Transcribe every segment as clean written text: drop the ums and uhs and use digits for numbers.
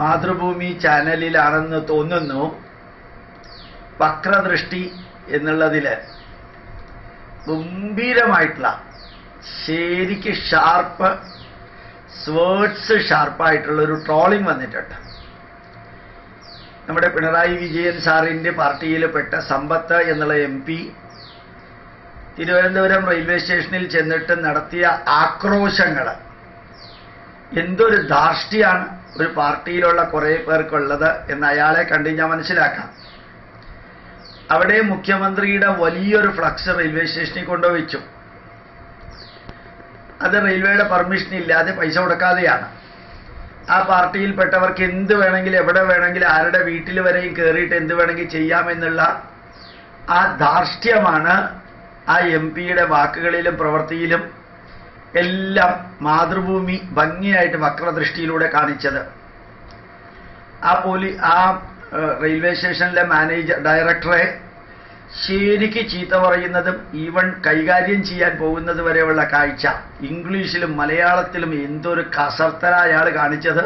മാതൃഭൂമി ചാനലിലാണെന്ന് തോന്നുന്നു. വക്രദൃഷ്ടി എന്നുള്ളതിൽ ഗംഭീരമായിട്ടുള്ള ശരിക്ക് ഷാർപ്പായിട്ടുള്ളൊരു ട്രോളിംഗ് വന്നിട്ടുണ്ട്. നമ്മുടെ പിണറായി വിജയൻ സാറിൻ്റെ പാർട്ടിയിൽപ്പെട്ട സമ്പത്ത് എന്നുള്ള MP തിരുവനന്തപുരം റെയിൽവേ സ്റ്റേഷനിൽ ചെന്നിട്ട് നടത്തിയ ആക്രോശങ്ങൾ എന്തൊരു ധാർഷ്ട്യമാണ് ഒരു പാർട്ടിയിലുള്ള കുറേ പേർക്കുള്ളത് എന്ന് അയാളെ കണ്ട് ഞാൻ മനസ്സിലാക്കാം. അവിടെ മുഖ്യമന്ത്രിയുടെ വലിയൊരു ഫ്ലക്സ് റെയിൽവേ സ്റ്റേഷനിൽ കൊണ്ടുവച്ചു. അത് റെയിൽവേയുടെ പെർമിഷൻ ഇല്ലാതെ പൈസ കൊടുക്കാതെയാണ്. ആ പാർട്ടിയിൽപ്പെട്ടവർക്ക് എന്ത് വേണമെങ്കിലും എവിടെ വേണമെങ്കിലും ആരുടെ വീട്ടിൽ വരെയും കയറിയിട്ട് എന്ത് വേണമെങ്കിൽ ചെയ്യാമെന്നുള്ള ആ ധാർഷ്ട്യമാണ് ആ MP-യുടെ വാക്കുകളിലും പ്രവൃത്തിയിലും എല്ലാം മാതൃഭൂമി ഭംഗിയായിട്ട് വക്രദൃഷ്ടിയിലൂടെ കാണിച്ചത്. ആ റെയിൽവേ സ്റ്റേഷനിലെ ഡയറക്ടറെ ശരിക്ക് ചീത്ത പറയുന്നതും ഈവൻ കൈകാര്യം ചെയ്യാൻ പോകുന്നത് വരെയുള്ള കാഴ്ച ഇംഗ്ലീഷിലും മലയാളത്തിലും എന്തൊരു കസർത്തല അയാൾ കാണിച്ചത്.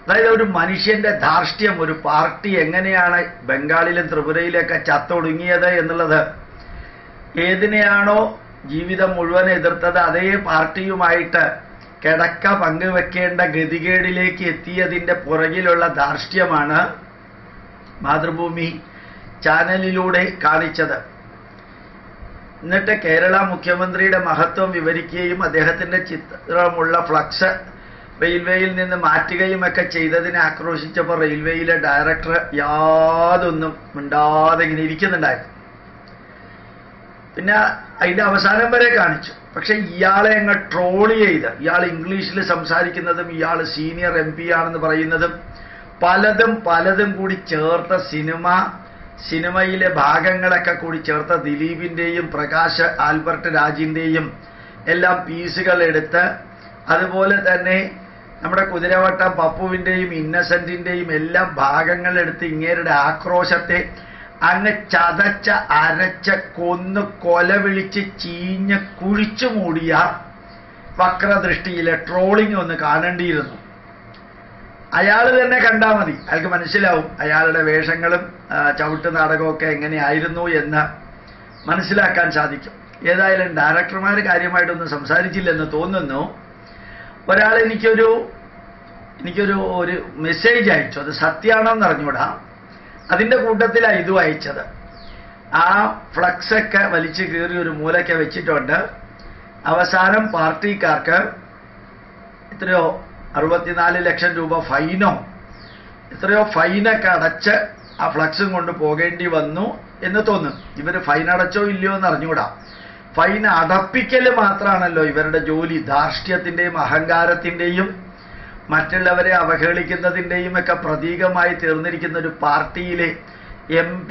അതായത് ഒരു മനുഷ്യന്റെ ധാർഷ്ട്യം, ഒരു പാർട്ടി എങ്ങനെയാണ് ബംഗാളിലും ത്രിപുരയിലൊക്കെ ചത്തൊടുങ്ങിയത് എന്നുള്ളത്, ഏതിനെയാണോ ജീവിതം മുഴുവൻ എതിർത്തത് അതേ പാർട്ടിയുമായിട്ട് കിടക്ക പങ്കുവെക്കേണ്ട ഗതികേടിലേക്ക് എത്തിയതിൻ്റെ പുറകിലുള്ള ധാർഷ്ട്യമാണ് മാതൃഭൂമി ചാനലിലൂടെ കാണിച്ചത്. എന്നിട്ട് കേരള മുഖ്യമന്ത്രിയുടെ മഹത്വം വിവരിക്കുകയും അദ്ദേഹത്തിൻ്റെ ചിത്രമുള്ള ഫ്ലക്സ് റെയിൽവേയിൽ നിന്ന് മാറ്റുകയുമൊക്കെ ചെയ്തതിനെ ആക്രോശിച്ചപ്പോൾ റെയിൽവേയിലെ ഡയറക്ടർ യാതൊന്നും മിണ്ടാതെ ഇങ്ങനെ ഇരിക്കുന്നുണ്ടായിരുന്നു. പിന്നെ അതിൻ്റെ അവസാനം വരെ കാണിച്ചു. പക്ഷെ ഇയാളെ അങ്ങ് ട്രോൾ ചെയ്ത്, ഇയാൾ ഇംഗ്ലീഷിൽ സംസാരിക്കുന്നതും ഇയാൾ സീനിയർ MP ആണെന്ന് പറയുന്നതും പലതും കൂടി ചേർത്ത സിനിമയിലെ ഭാഗങ്ങളൊക്കെ കൂടി ചേർത്ത ദിലീപിൻ്റെയും പ്രകാശ് ആൽബർട്ട് രാജിൻ്റെയും എല്ലാം പീസുകൾ എടുത്ത്, അതുപോലെ തന്നെ നമ്മുടെ കുതിരവട്ടം പപ്പുവിൻ്റെയും ഇന്നസെന്റിൻ്റെയും എല്ലാം ഭാഗങ്ങളെടുത്ത് ഇങ്ങേരുടെ ആക്രോശത്തെ അങ്ങ് ചതച്ച അരച്ച കൊന്ന് കൊലവിളിച്ച് ചീഞ്ഞ് കുഴിച്ചു മൂടിയ വക്രദൃഷ്ടിയിലെ ട്രോളിംഗ് ഒന്ന് കാണേണ്ടിയിരുന്നു. അയാൾ തന്നെ കണ്ടാൽ മതി, അയാൾക്ക് മനസ്സിലാവും അയാളുടെ വേഷങ്ങളും ചവിട്ട് നാടകമൊക്കെ എങ്ങനെയായിരുന്നു എന്ന് മനസ്സിലാക്കാൻ സാധിക്കും. ഏതായാലും ഡയറക്ടർമാർ കാര്യമായിട്ടൊന്നും സംസാരിച്ചില്ലെന്ന് തോന്നുന്നു. ഒരാൾ എനിക്കൊരു മെസ്സേജ് അയച്ചു. അത് സത്യമാണോന്ന് അറിഞ്ഞൂടാ. അതിൻ്റെ കൂട്ടത്തിലാണ് ഇതും അയച്ചത്. ആ ഫ്ലക്സൊക്കെ വലിച്ചു കീറി ഒരു മൂലയ്ക്ക് വെച്ചിട്ടുണ്ട്. അവസാനം പാർട്ടിക്കാർക്ക് എത്രയോ 64 ലക്ഷം രൂപ ഫൈനോ എത്രയോ ഫൈനൊക്കെ അടച്ച് ആ ഫ്ലക്സും കൊണ്ട് പോകേണ്ടി വന്നു എന്ന് തോന്നുന്നു. ഇവർ ഫൈൻ അടച്ചോ ഇല്ലയോ എന്ന് അറിഞ്ഞുകൂടാ. ഫൈൻ അടപ്പിക്കൽ മാത്രമാണല്ലോ ഇവരുടെ ജോലി. ധാർഷ്ട്യത്തിൻ്റെയും അഹങ്കാരത്തിൻ്റെയും മറ്റുള്ളവരെ അവഹേളിക്കുന്നതിൻ്റെയും ഒക്കെ പ്രതീകമായി തീർന്നിരിക്കുന്ന ഒരു പാർട്ടിയിലെ MP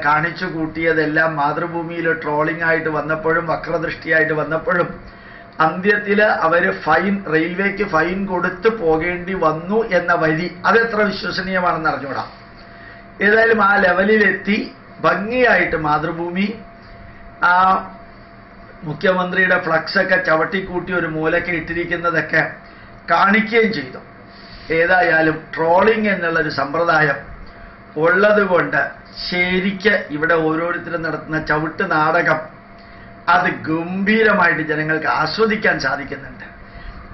കാണിച്ചു കൂട്ടിയതെല്ലാം മാതൃഭൂമിയിൽ ട്രോളിംഗ് ആയിട്ട് വന്നപ്പോഴും വക്രദൃഷ്ടിയായിട്ട് വന്നപ്പോഴും അന്ത്യത്തിൽ അവർ റെയിൽവേക്ക് ഫൈൻ കൊടുത്ത് പോകേണ്ടി വന്നു എന്ന വരി അതെത്ര വിശ്വസനീയമാണെന്ന് അറിഞ്ഞൂടാ. ഏതായാലും ആ ലെവലിലെത്തി ഭംഗിയായിട്ട് മാതൃഭൂമി ആ മുഖ്യമന്ത്രിയുടെ ഫ്ലക്സൊക്കെ ചവിട്ടിക്കൂട്ടി ഒരു മൂലയ്ക്ക് ഇട്ടിരിക്കുന്നതൊക്കെ കാണിക്കുകയും ചെയ്തു. ഏതായാലും ട്രോളിംഗ് എന്നുള്ളൊരു സമ്പ്രദായം ഉള്ളതുകൊണ്ട് ശരിക്ക് ഇവിടെ ഓരോരുത്തരും നടത്തുന്ന ചവിട്ട് നാടകം അത് ഗംഭീരമായിട്ട് ജനങ്ങൾക്ക് ആസ്വദിക്കാൻ സാധിക്കുന്നുണ്ട്.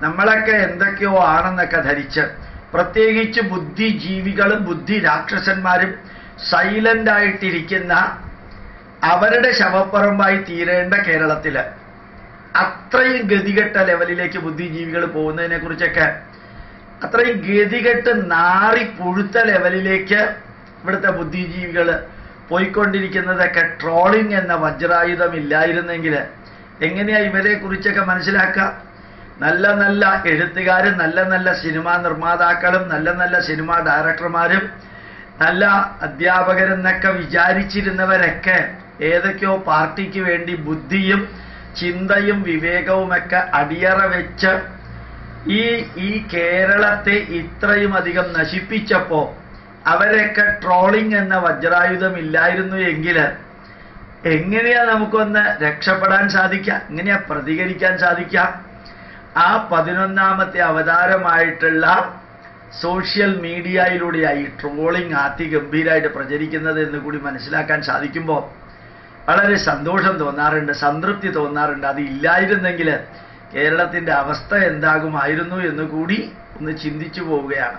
നമ്മളൊക്കെ എന്തൊക്കെയോ ആണെന്നൊക്കെ ധരിച്ച്, പ്രത്യേകിച്ച് ബുദ്ധിജീവികളും ബുദ്ധി രാക്ഷസന്മാരും സൈലൻ്റായിട്ടിരിക്കുന്ന അവരുടെ ശവപ്പറമ്പായി തീരേണ്ട കേരളത്തിൽ അത്രയും ഗതികെട്ട ലെവലിലേക്ക് ബുദ്ധിജീവികൾ പോകുന്നതിനെ കുറിച്ചൊക്കെ, അത്രയും ഗതികെട്ട് നാറി പുഴുത്ത ലെവലിലേക്ക് ഇവിടുത്തെ ബുദ്ധിജീവികൾ പോയിക്കൊണ്ടിരിക്കുന്നതൊക്കെ ട്രോളിംഗ് എന്ന വജ്രായുധമില്ലായിരുന്നെങ്കിൽ എങ്ങനെയാ ഇവരെ കുറിച്ചൊക്കെ മനസ്സിലാക്കുക? നല്ല നല്ല എഴുത്തുകാരും നല്ല നല്ല സിനിമാ നിർമ്മാതാക്കളും നല്ല നല്ല സിനിമാ ഡയറക്ടർമാരും നല്ല അധ്യാപകരെന്നൊക്കെ വിചാരിച്ചിരുന്നവരൊക്കെ ഏതൊക്കെയോ പാർട്ടിക്ക് വേണ്ടി ബുദ്ധിയും ചിന്തയും വിവേകവുമൊക്കെ അടിയറ വെച്ച് ഈ കേരളത്തെ ഇത്രയും അധികം നശിപ്പിച്ചപ്പോൾ അവരൊക്കെ ട്രോളിംഗ് എന്ന വജ്രായുധം ഇല്ലായിരുന്നു എങ്കിൽ എങ്ങനെയാ നമുക്കൊന്ന് രക്ഷപ്പെടാൻ സാധിക്കുക? എങ്ങനെയാ പ്രതികരിക്കാൻ സാധിക്കുക? ആ 11ാമത്തെ അവതാരമായിട്ടുള്ള സോഷ്യൽ മീഡിയയിലൂടെയായി ട്രോളിംഗ് അതിഗംഭീരമായിട്ട് പ്രചരിക്കുന്നത് എന്ന് കൂടി മനസ്സിലാക്കാൻ സാധിക്കുമ്പോൾ വളരെ സന്തോഷം തോന്നാറുണ്ട്, സംതൃപ്തി തോന്നാറുണ്ട്. അത് ഇല്ലായിരുന്നെങ്കിൽ കേരളത്തിൻ്റെ അവസ്ഥ എന്താകുമായിരുന്നു എന്ന് കൂടി ഒന്ന് ചിന്തിച്ചു പോവുകയാണ്.